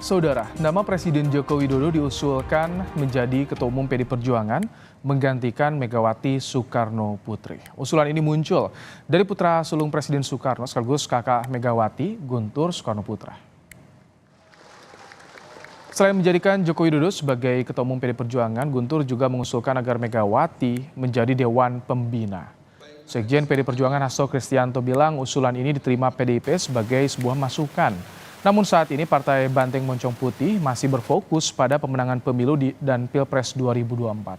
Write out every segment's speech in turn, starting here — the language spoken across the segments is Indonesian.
Saudara, nama Presiden Joko Widodo diusulkan menjadi Ketua Umum PD Perjuangan menggantikan Megawati Soekarno Putri. Usulan ini muncul dari putra sulung Presiden Soekarno sekaligus kakak Megawati, Guntur Soekarno Putra. Selain menjadikan Joko Widodo sebagai Ketua Umum PD Perjuangan, Guntur juga mengusulkan agar Megawati menjadi Dewan Pembina. Sekjen PD Perjuangan Hasto Kristianto bilang usulan ini diterima PDIP sebagai sebuah masukan. Namun saat ini Partai Banteng Moncong Putih masih berfokus pada pemenangan pemilu dan Pilpres 2024.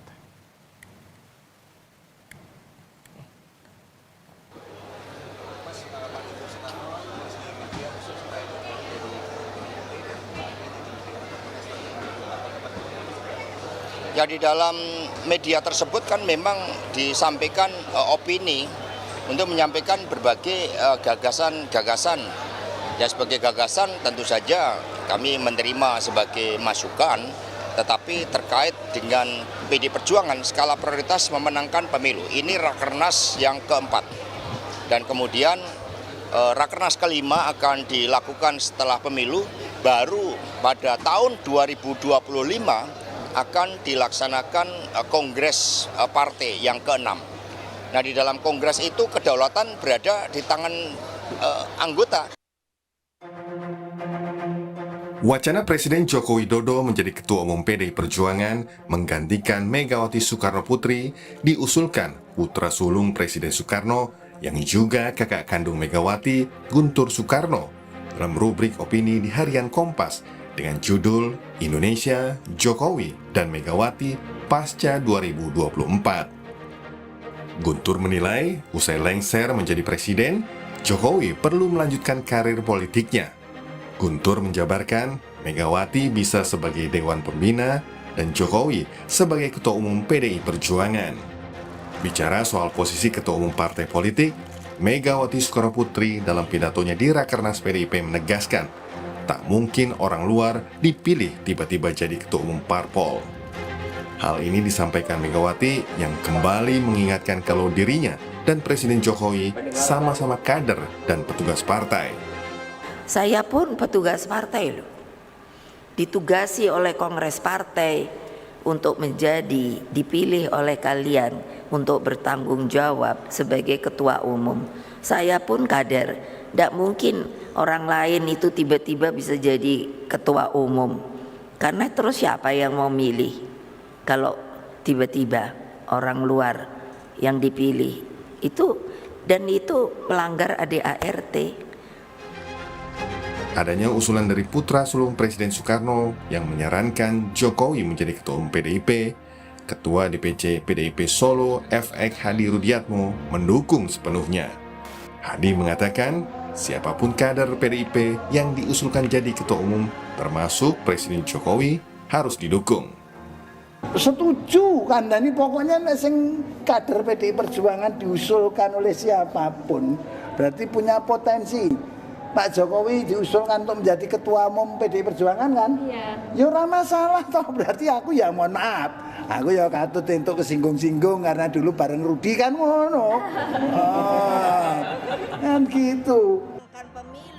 Ya, di dalam media tersebut kan memang disampaikan opini untuk menyampaikan berbagai gagasan-gagasan. Ya, sebagai gagasan tentu saja kami menerima sebagai masukan, tetapi terkait dengan PD Perjuangan skala prioritas memenangkan pemilu. Ini Rakernas yang keempat. Dan kemudian Rakernas kelima akan dilakukan setelah pemilu, baru pada tahun 2025 akan dilaksanakan kongres partai yang keenam. Nah, di dalam kongres itu kedaulatan berada di tangan anggota. Wacana Presiden Joko Widodo menjadi Ketua Umum PDI Perjuangan menggantikan Megawati Soekarno Putri diusulkan putra sulung Presiden Soekarno yang juga kakak kandung Megawati, Guntur Soekarno, dalam rubrik opini di harian Kompas dengan judul Indonesia, Jokowi, dan Megawati Pasca 2024. Guntur menilai usai lengser menjadi presiden, Jokowi perlu melanjutkan karir politiknya. Guntur menjabarkan Megawati bisa sebagai Dewan Pembina dan Jokowi sebagai Ketua Umum PDI Perjuangan. Bicara soal posisi Ketua Umum partai politik, Megawati Soekarno Putri dalam pidatonya di Rakernas PDIP menegaskan tak mungkin orang luar dipilih tiba-tiba jadi Ketua Umum Parpol. Hal ini disampaikan Megawati yang kembali mengingatkan kalau dirinya dan Presiden Jokowi sama-sama kader dan petugas partai. Saya pun petugas partai loh. Ditugasi oleh Kongres Partai untuk menjadi dipilih oleh kalian untuk bertanggung jawab sebagai ketua umum. Saya pun kader. Tidak mungkin orang lain itu tiba-tiba bisa jadi ketua umum. Karena terus siapa yang mau milih kalau tiba-tiba orang luar yang dipilih itu, dan itu melanggar ADART. Adanya usulan dari putra sulung Presiden Soekarno yang menyarankan Jokowi menjadi Ketua Umum PDIP, Ketua DPC PDIP Solo FX Hadi Rudiatmo mendukung sepenuhnya. Hadi mengatakan siapapun kader PDIP yang diusulkan jadi Ketua Umum, termasuk Presiden Jokowi, harus didukung. Setuju kan, ini pokoknya sing kader PDI Perjuangan diusulkan oleh siapapun berarti punya potensi. Pak Jokowi diusulkan untuk menjadi Ketua Umum PDI Perjuangan kan? Iya. Ya ora masalah toh, berarti aku ya mohon maaf. Aku ya katut untuk kesinggung-singgung karena dulu bareng Rudi kan ngono. Kan gitu.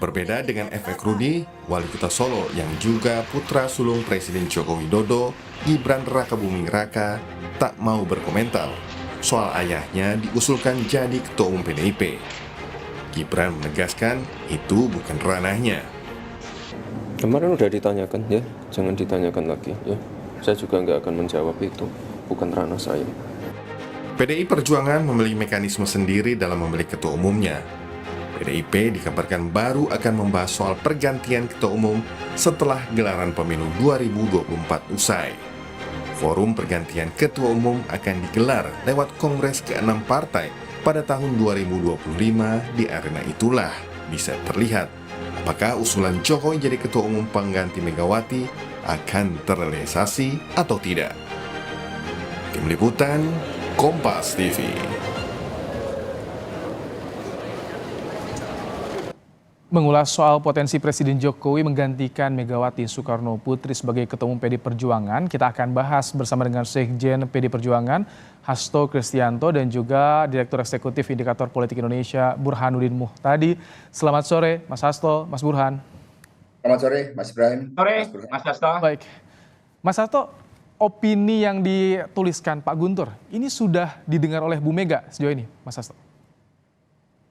Berbeda dengan efek Rudi, Wali Kota Solo yang juga putra sulung Presiden Joko Widodo, Gibran Rakabuming Raka, tak mau berkomentar soal ayahnya diusulkan jadi Ketua Umum PDIP. Gibran menegaskan itu bukan ranahnya. Kemarin udah ditanyakan ya, jangan ditanyakan lagi ya. Saya juga nggak akan menjawab itu, bukan ranah saya. PDI Perjuangan memiliki mekanisme sendiri dalam memilih ketua umumnya. PDIP dikabarkan baru akan membahas soal pergantian ketua umum setelah gelaran pemilu 2024 usai. Forum pergantian ketua umum akan digelar lewat Kongres ke-6 partai pada tahun 2025. Di arena itulah bisa terlihat apakah usulan Jokowi jadi Ketua Umum pengganti Megawati akan terrealisasi atau tidak. Tim Liputan Kompas TV. Mengulas soal potensi Presiden Jokowi menggantikan Megawati Soekarno Putri sebagai Ketua Umum PD Perjuangan, kita akan bahas bersama dengan Sekjen PD Perjuangan Hasto Kristianto dan juga Direktur Eksekutif Indikator Politik Indonesia Burhanuddin Muhtadi. Selamat sore Mas Hasto, Mas Burhan. Selamat sore, Mas Ibrahim. Sore, Mas Burhan. Mas Hasto. Baik, Mas Hasto, opini yang dituliskan Pak Guntur ini sudah didengar oleh Bu Mega sejauh ini, Mas Hasto?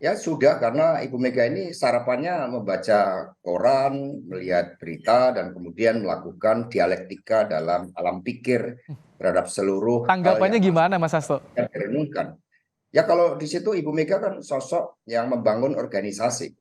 Ya sudah, karena Ibu Mega ini sarapannya membaca koran, melihat berita, dan kemudian melakukan dialektika dalam alam pikir terhadap seluruh hal Tanggapannya yang gimana, Mas Hasto? direnungkan. Ya kalau di situ Ibu Mega kan sosok yang membangun organisasi.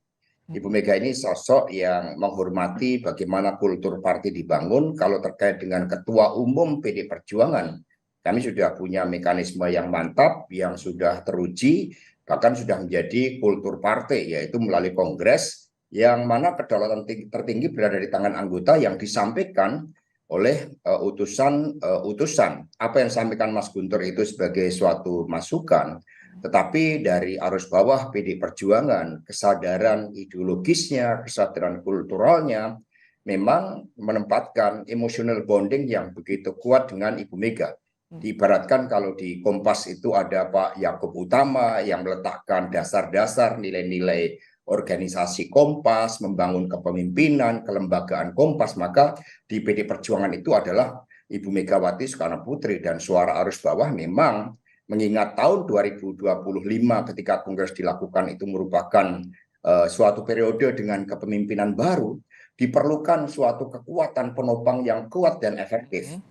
Ibu Mega ini sosok yang menghormati bagaimana kultur partai dibangun. Kalau terkait dengan Ketua Umum PD Perjuangan, kami sudah punya mekanisme yang mantap, yang sudah teruji, bahkan sudah menjadi kultur partai, yaitu melalui kongres, yang mana kedaulatan tertinggi berada di tangan anggota yang disampaikan oleh utusan. Apa yang disampaikan Mas Guntur itu sebagai suatu masukan, tetapi dari arus bawah PD Perjuangan, kesadaran ideologisnya, kesadaran kulturalnya, memang menempatkan emotional bonding yang begitu kuat dengan Ibu Mega. Diibaratkan kalau di Kompas itu ada Pak Yakub Utama yang meletakkan dasar-dasar nilai-nilai organisasi Kompas, membangun kepemimpinan, kelembagaan Kompas, maka di PD Perjuangan itu adalah Ibu Megawati Soekarno Putri. Dan suara arus bawah memang mengingat tahun 2025 ketika Kongres dilakukan itu merupakan suatu periode dengan kepemimpinan baru, diperlukan suatu kekuatan penopang yang kuat dan efektif,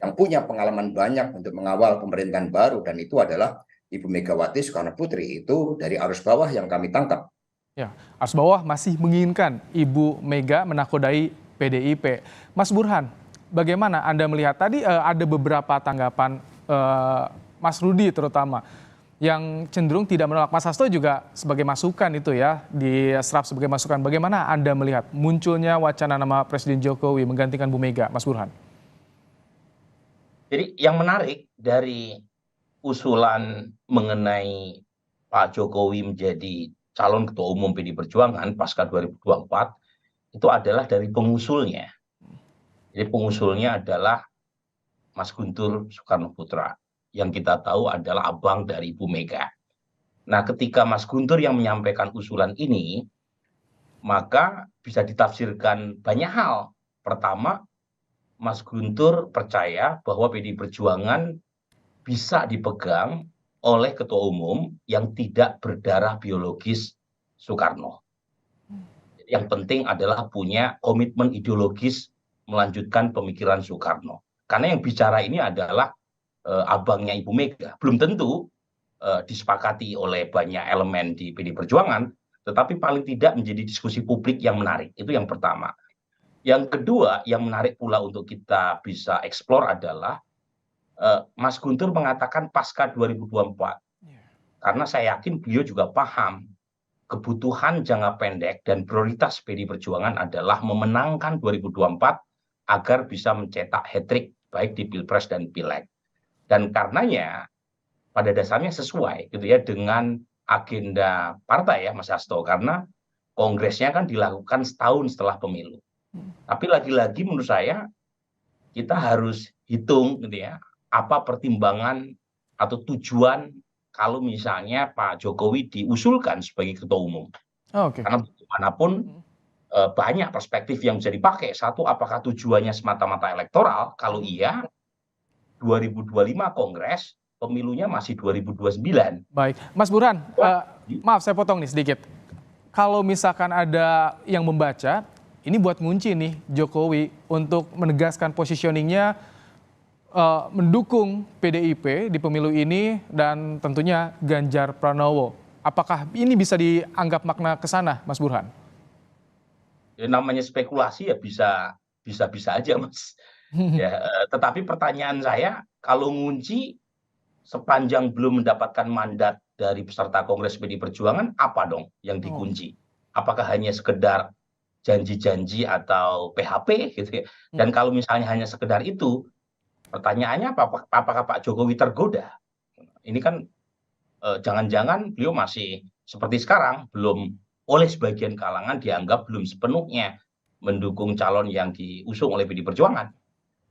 yang punya pengalaman banyak untuk mengawal pemerintahan baru, dan itu adalah Ibu Megawati Soekarno Putri. Itu dari arus bawah yang kami tangkap. Ya, arus bawah masih menginginkan Ibu Mega menakodai PDIP. Mas Burhan, bagaimana Anda melihat tadi ada beberapa tanggapan Mas Rudi terutama yang cenderung tidak menolak. Mas Hasto juga sebagai masukan itu ya, diserap sebagai masukan. Bagaimana Anda melihat munculnya wacana nama Presiden Jokowi menggantikan Bu Mega, Mas Burhan? Jadi yang menarik dari usulan mengenai Pak Jokowi menjadi calon ketua umum PD Perjuangan pasca 2024 itu adalah dari pengusulnya. Jadi pengusulnya adalah Mas Guntur Soekarno Putra, yang kita tahu adalah abang dari Ibu Mega. Nah, ketika Mas Guntur yang menyampaikan usulan ini, maka bisa ditafsirkan banyak hal. Pertama, Mas Guntur percaya bahwa PD Perjuangan bisa dipegang oleh ketua umum yang tidak berdarah biologis Soekarno. Yang penting adalah punya komitmen ideologis melanjutkan pemikiran Soekarno. Karena yang bicara ini adalah abangnya Ibu Mega. Belum tentu disepakati oleh banyak elemen di PD Perjuangan, tetapi paling tidak menjadi diskusi publik yang menarik. Itu yang pertama. Yang kedua, yang menarik pula untuk kita bisa eksplor adalah Mas Guntur mengatakan pasca 2024. Karena saya yakin beliau juga paham kebutuhan jangka pendek dan prioritas PD Perjuangan adalah memenangkan 2024 agar bisa mencetak hat-trick baik di Pilpres dan Pileg. Dan karenanya pada dasarnya sesuai gitu ya dengan agenda partai ya Mas Hasto, karena kongresnya kan dilakukan setahun setelah pemilu. Tapi lagi-lagi menurut saya kita harus hitung gitu ya, apa pertimbangan atau tujuan kalau misalnya Pak Jokowi diusulkan sebagai ketua umum. Karena bagaimanapun banyak perspektif yang bisa dipakai. Satu, apakah tujuannya semata-mata elektoral? Kalau iya, 2025 Kongres, pemilunya masih 2029. Baik, Mas Burhan, maaf saya potong nih sedikit. Kalau misalkan ada yang membaca, ini buat ngunci nih Jokowi untuk menegaskan positioningnya mendukung PDIP di pemilu ini dan tentunya Ganjar Pranowo. Apakah ini bisa dianggap makna ke sana, Mas Burhan? Ya, namanya spekulasi ya bisa aja, Mas. Ya, tetapi pertanyaan saya, kalau ngunci sepanjang belum mendapatkan mandat dari peserta Kongres PD Perjuangan, apa dong yang dikunci? Apakah hanya sekedar janji-janji atau PHP gitu ya? Dan kalau misalnya hanya sekedar itu, pertanyaannya apakah Pak Jokowi tergoda? Ini kan jangan-jangan beliau masih seperti sekarang, belum oleh sebagian kalangan dianggap belum sepenuhnya mendukung calon yang diusung oleh PD Perjuangan.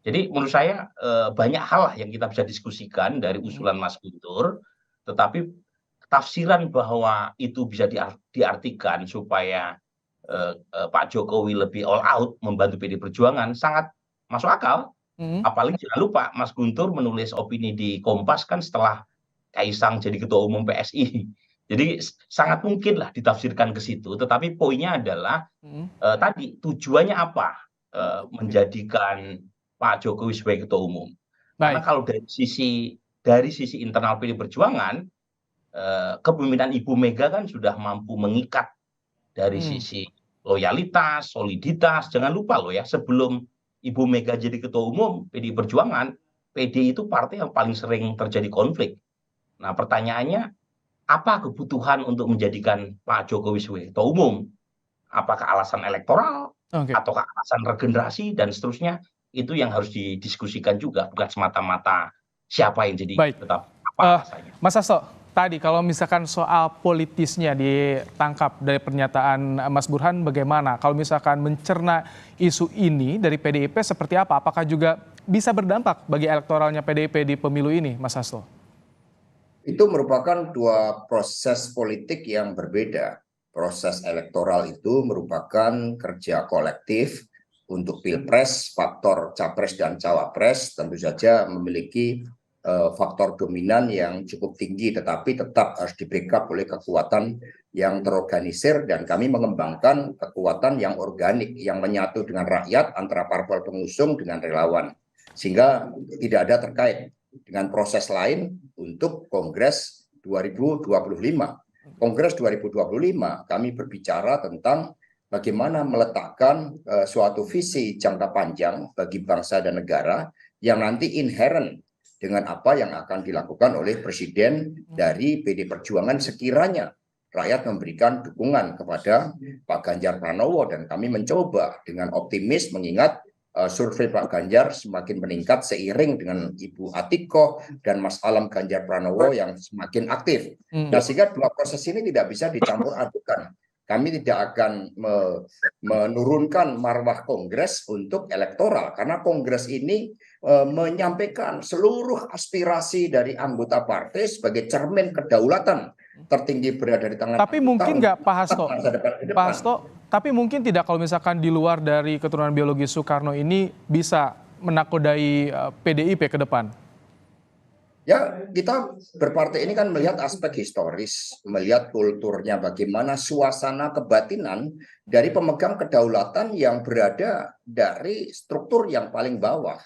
Jadi menurut saya banyak hal yang kita bisa diskusikan dari usulan Mas Guntur, tetapi tafsiran bahwa itu bisa diartikan supaya Pak Jokowi lebih all out membantu PD Perjuangan sangat masuk akal. Apalagi jangan lupa Mas Guntur menulis opini di Kompas kan setelah Kaisang jadi ketua umum PSI. Jadi sangat mungkin lah ditafsirkan ke situ. Tetapi poinnya adalah tadi tujuannya apa menjadikan Pak Jokowi sebagai ketua umum. Karena Baik. kalau dari sisi internal PD Perjuangan, kepemimpinan Ibu Mega kan sudah mampu mengikat dari sisi loyalitas, soliditas. Jangan lupa loh ya, sebelum Ibu Mega jadi ketua umum PD Perjuangan, PD itu partai yang paling sering terjadi konflik. Nah, pertanyaannya, apa kebutuhan untuk menjadikan Pak Jokowi sebagai ketua umum? Apakah alasan elektoral, ataukah alasan regenerasi, dan seterusnya? Itu yang harus didiskusikan juga, bukan semata-mata siapa yang jadi tetap apa alasannya. Mas Hasto, tadi kalau misalkan soal politisnya ditangkap dari pernyataan Mas Burhan, bagaimana? Kalau misalkan mencerna isu ini dari PDIP seperti apa? Apakah juga bisa berdampak bagi elektoralnya PDIP di pemilu ini, Mas Hasto? Itu merupakan dua proses politik yang berbeda. Proses elektoral itu merupakan kerja kolektif. Untuk pilpres, faktor capres dan cawapres tentu saja memiliki faktor dominan yang cukup tinggi, tetapi tetap harus di-backup oleh kekuatan yang terorganisir, dan kami mengembangkan kekuatan yang organik, yang menyatu dengan rakyat antara parpol pengusung dengan relawan, sehingga tidak ada terkait dengan proses lain untuk Kongres 2025. Kongres 2025 kami berbicara tentang bagaimana meletakkan suatu visi jangka panjang bagi bangsa dan negara yang nanti inherent dengan apa yang akan dilakukan oleh Presiden dari PD Perjuangan sekiranya rakyat memberikan dukungan kepada Pak Ganjar Pranowo. Dan kami mencoba dengan optimis mengingat survei Pak Ganjar semakin meningkat seiring dengan Ibu Atiko dan Mas Alam Ganjar Pranowo yang semakin aktif. Nah, sehingga dua proses ini tidak bisa dicampur adukan. Kami tidak akan menurunkan marwah Kongres untuk elektoral, karena Kongres ini menyampaikan seluruh aspirasi dari anggota partai sebagai cermin kedaulatan tertinggi berada di tangan. Tapi mungkin nggak Pak Hasto, tapi mungkin tidak kalau misalkan di luar dari keturunan biologi Soekarno ini bisa menakodai PDIP ke depan? Ya, kita berpartai ini kan melihat aspek historis, melihat kulturnya, bagaimana suasana kebatinan dari pemegang kedaulatan yang berada dari struktur yang paling bawah.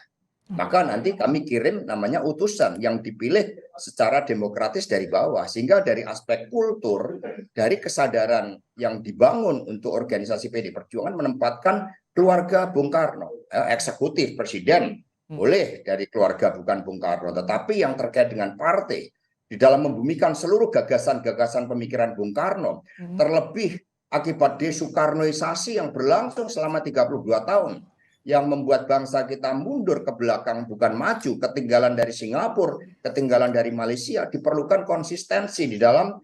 Maka nanti kami kirim namanya utusan yang dipilih secara demokratis dari bawah, sehingga dari aspek kultur, dari kesadaran yang dibangun untuk organisasi PD Perjuangan menempatkan keluarga Bung Karno, eksekutif presiden boleh dari keluarga bukan Bung Karno, tetapi yang terkait dengan partai di dalam membumikan seluruh gagasan-gagasan pemikiran Bung Karno, terlebih akibat desoekarnoisasi yang berlangsung selama 32 tahun, yang membuat bangsa kita mundur ke belakang bukan maju, ketinggalan dari Singapura, ketinggalan dari Malaysia. Diperlukan konsistensi di dalam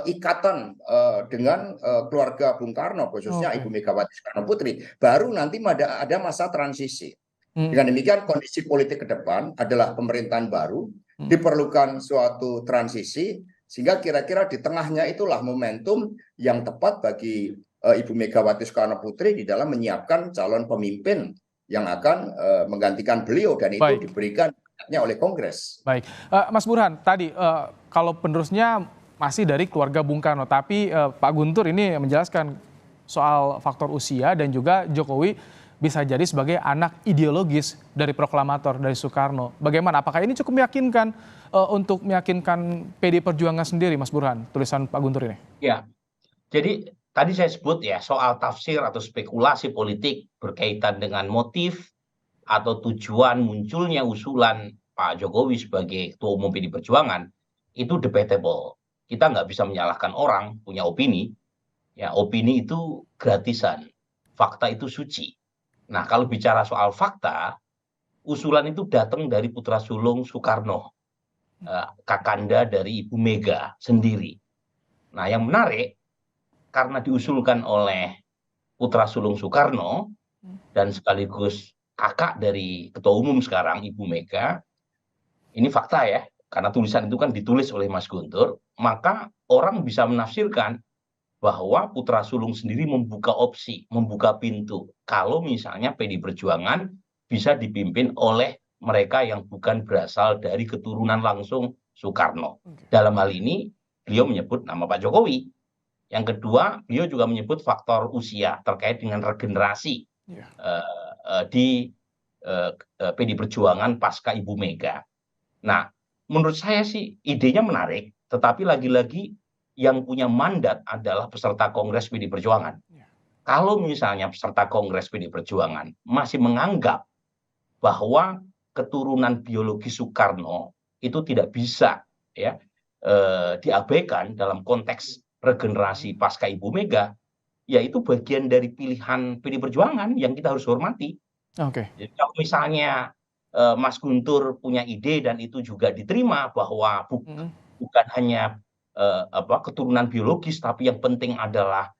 ikatan dengan keluarga Bung Karno, khususnya Ibu Megawati Soekarno Putri. Baru nanti ada masa transisi. Dengan demikian kondisi politik ke depan adalah pemerintahan baru, diperlukan suatu transisi, sehingga kira-kira di tengahnya itulah momentum yang tepat bagi Ibu Megawati Soekarno Putri di dalam menyiapkan calon pemimpin yang akan menggantikan beliau, dan itu diberikan oleh Kongres. Baik, Mas Burhan, tadi kalau penerusnya masih dari keluarga Bung Karno, tapi Pak Guntur ini menjelaskan soal faktor usia dan juga Jokowi bisa jadi sebagai anak ideologis dari proklamator dari Soekarno. Bagaimana? Apakah ini cukup meyakinkan untuk meyakinkan PD Perjuangan sendiri, Mas Burhan, tulisan Pak Guntur ini? Ya, jadi tadi saya sebut ya soal tafsir atau spekulasi politik berkaitan dengan motif atau tujuan munculnya usulan Pak Jokowi sebagai ketua umum PD Perjuangan itu debatable. Kita nggak bisa menyalahkan orang punya opini. Ya, opini itu gratisan, fakta itu suci. Nah, kalau bicara soal fakta, usulan itu datang dari putra sulung Soekarno, kakanda dari Ibu Mega sendiri. Nah, yang menarik, karena diusulkan oleh putra sulung Soekarno dan sekaligus kakak dari ketua umum sekarang Ibu Mega, ini fakta ya, karena tulisan itu kan ditulis oleh Mas Guntur, maka orang bisa menafsirkan bahwa putra sulung sendiri membuka opsi, membuka pintu. Kalau misalnya PD Perjuangan bisa dipimpin oleh mereka yang bukan berasal dari keturunan langsung Soekarno. Dalam hal ini beliau menyebut nama Pak Jokowi. Yang kedua, beliau juga menyebut faktor usia terkait dengan regenerasi di PD Perjuangan pasca Ibu Mega. Nah, menurut saya sih idenya menarik, tetapi lagi-lagi yang punya mandat adalah peserta Kongres PD Perjuangan. Kalau misalnya peserta Kongres PD Perjuangan masih menganggap bahwa keturunan biologi Soekarno itu tidak bisa diabaikan dalam konteks regenerasi pasca Ibu Mega, ya itu bagian dari pilihan PD Perjuangan yang kita harus hormati. Jadi kalau misalnya Mas Guntur punya ide dan itu juga diterima bahwa bukan hanya keturunan biologis, tapi yang penting adalah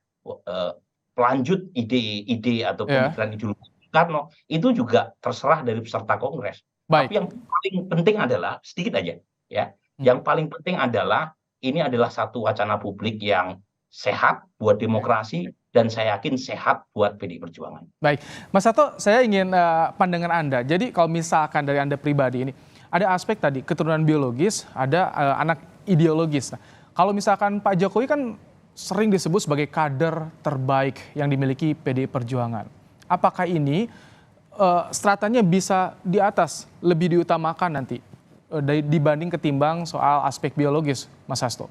pelanjut ide-ide atau pemikiran ideologi Soekarno, itu juga terserah dari peserta Kongres. Tapi yang paling penting adalah sedikit aja, yang paling penting adalah ini adalah satu wacana publik yang sehat buat demokrasi dan saya yakin sehat buat PD Perjuangan. Baik, Mas Hasto, saya ingin pandangan Anda. Jadi kalau misalkan dari Anda pribadi ini, ada aspek tadi keturunan biologis, ada anak ideologis. Nah, kalau misalkan Pak Jokowi kan sering disebut sebagai kader terbaik yang dimiliki PD Perjuangan. Apakah ini stratanya bisa di atas, lebih diutamakan nanti dibanding ketimbang soal aspek biologis, Mas Hasto?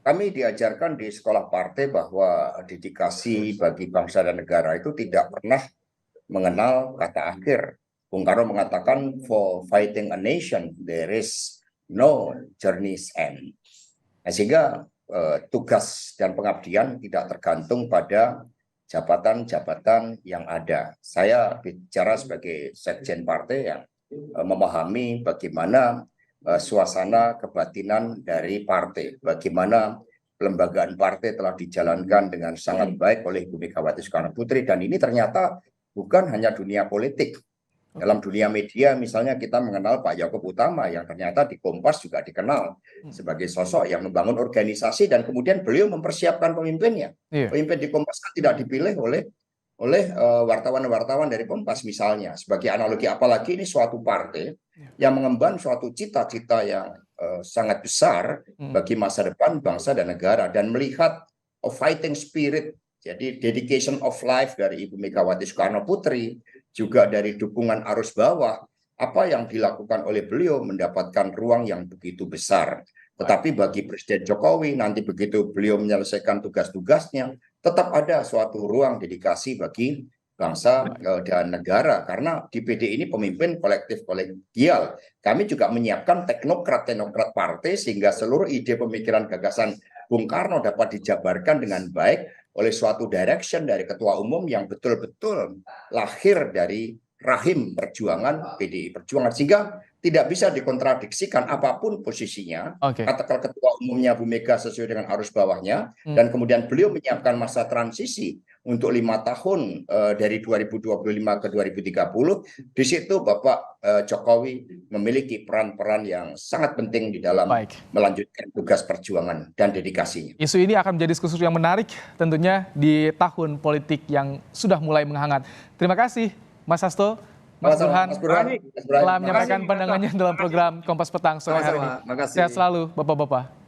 Kami diajarkan di sekolah partai bahwa dedikasi bagi bangsa dan negara itu tidak pernah mengenal kata akhir. Bung Karno mengatakan, for fighting a nation, there is no journey's end. Nah, sehingga tugas dan pengabdian tidak tergantung pada jabatan-jabatan yang ada. Saya bicara sebagai sekjen partai yang memahami bagaimana suasana kebatinan dari partai, bagaimana pelembagaan partai telah dijalankan dengan sangat baik oleh Ibu Megawati Soekarno Putri, dan ini ternyata bukan hanya dunia politik. Dalam dunia media misalnya kita mengenal Pak Yaakob Utama yang ternyata di Kompas juga dikenal sebagai sosok yang membangun organisasi dan kemudian beliau mempersiapkan pemimpinnya. Pemimpin di Kompas kan tidak dipilih oleh wartawan-wartawan dari Kompas misalnya. Sebagai analogi, apalagi ini suatu partai yang mengemban suatu cita-cita yang sangat besar bagi masa depan bangsa dan negara, dan melihat a fighting spirit, jadi dedication of life dari Ibu Megawati Soekarno Putri, juga dari dukungan arus bawah, apa yang dilakukan oleh beliau mendapatkan ruang yang begitu besar. Tetapi bagi Presiden Jokowi, nanti begitu beliau menyelesaikan tugas-tugasnya, tetap ada suatu ruang dedikasi bagi bangsa dan negara. Karena di PD ini pemimpin kolektif kolegial. Kami juga menyiapkan teknokrat-teknokrat partai sehingga seluruh ide pemikiran gagasan Bung Karno dapat dijabarkan dengan baik oleh suatu direction dari ketua umum yang betul-betul lahir dari rahim perjuangan PDI Perjuangan, sehingga tidak bisa dikontradiksikan apapun posisinya. Katakan ketua umumnya Bu Mega sesuai dengan arus bawahnya, dan kemudian beliau menyiapkan masa transisi untuk 5 tahun dari 2025 ke 2030. Di situ Bapak Jokowi memiliki peran-peran yang sangat penting di dalam melanjutkan tugas perjuangan dan dedikasinya. Isu ini akan menjadi diskusi yang menarik tentunya di tahun politik yang sudah mulai menghangat. Terima kasih Mas Hasto, Mas Burhan telah menyampaikan pandangannya dalam program Kompas Petang sore hari ini. Sehat selalu Bapak-bapak.